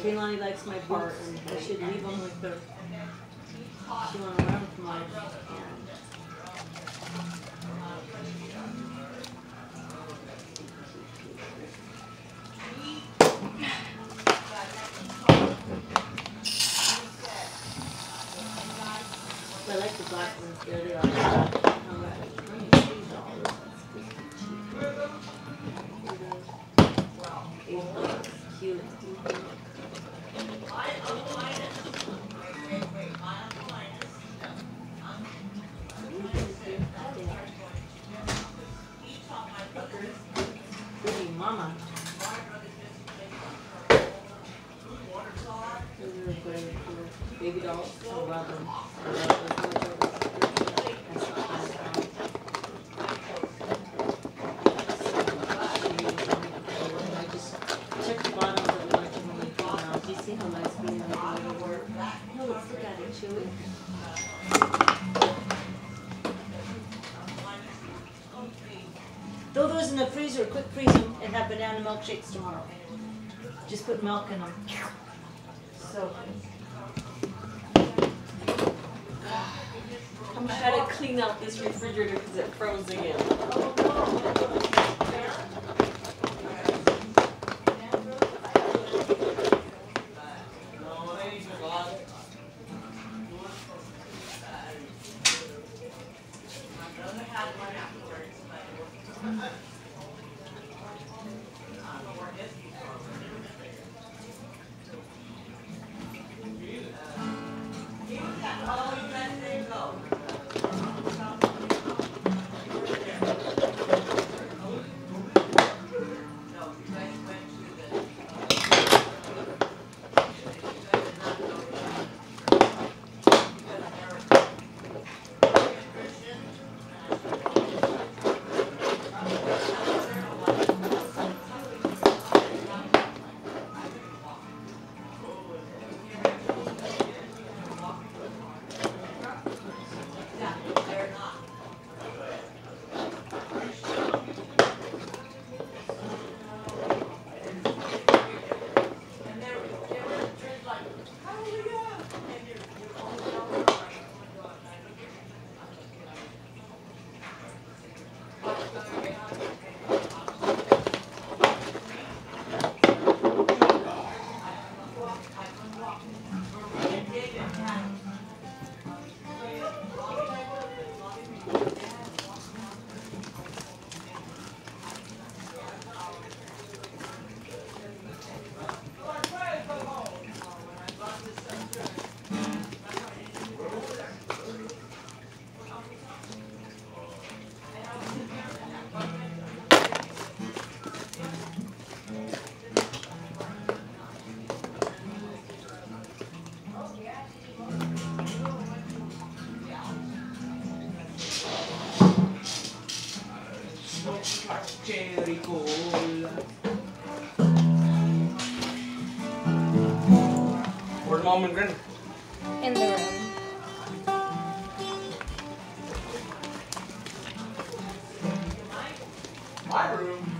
Kaylani likes my boots. I should leave them with her. She won't wear them too much. I like the black ones. They are cute. Pretty mama. Baby dolls. I love them. Throw those in the freezer, quick freeze them, and have banana milkshakes tomorrow. Just put milk in them. So I'm trying to clean out this refrigerator because it froze again. Cherry cola. Where's Mom and Granny? In the room. My room.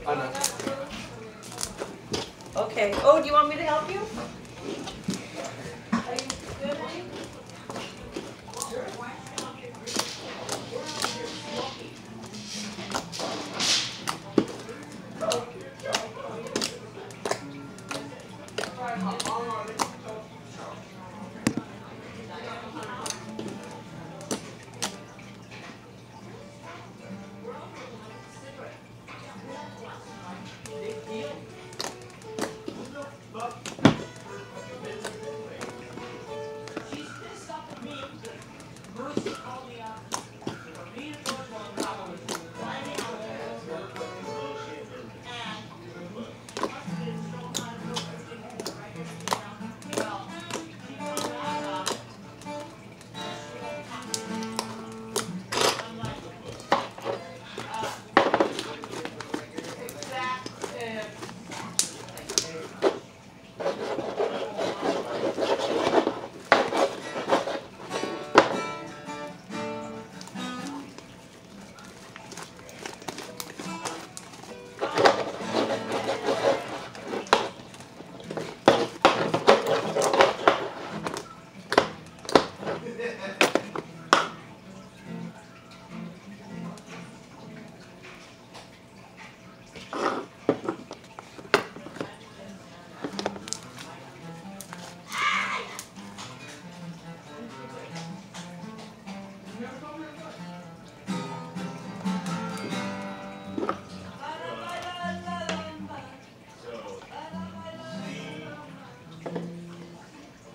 I know. okay. Oh, do you want me to help you? Are you good, honey?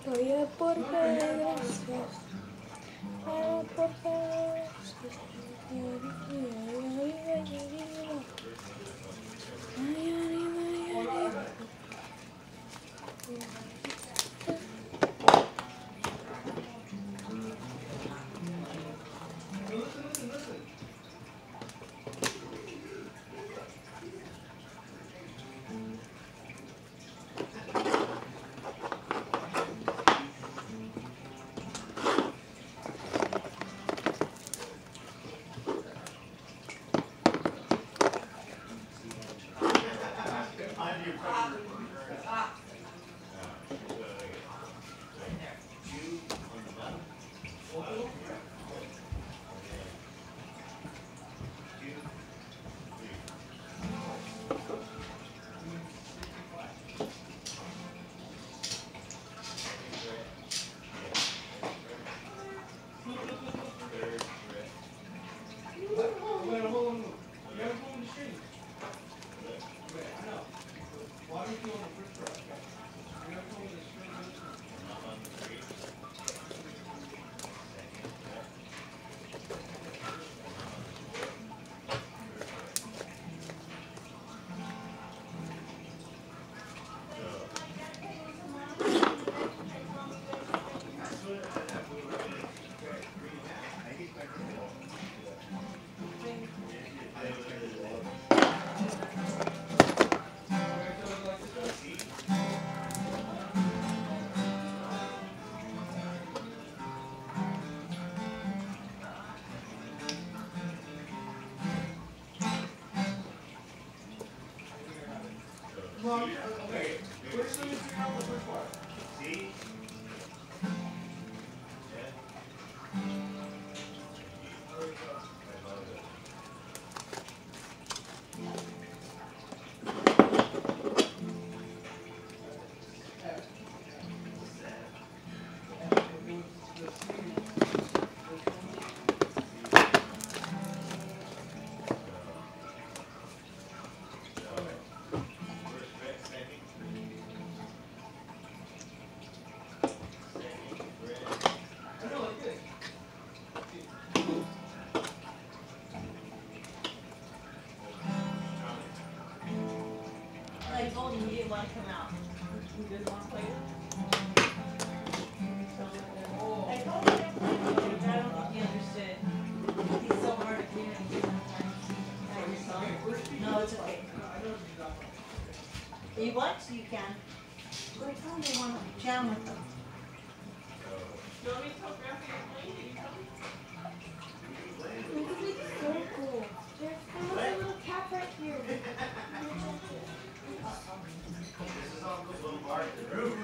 Oye, por qué, gracias. Ay, por qué, gracias. Ay, arriba, arriba. Okay. Which one is your number? Which one? See? I told him you didn't want to come out. You didn't want to play it? I told him I don't think he understood. He's so hard of hearing sometimes. No, it's okay. If you want, you can. But I told him they want to jam with them. Do you want me to tell Grandpa you're playing? You tell me? This is so cool. There's a little cap right here. This is all the little part of the room.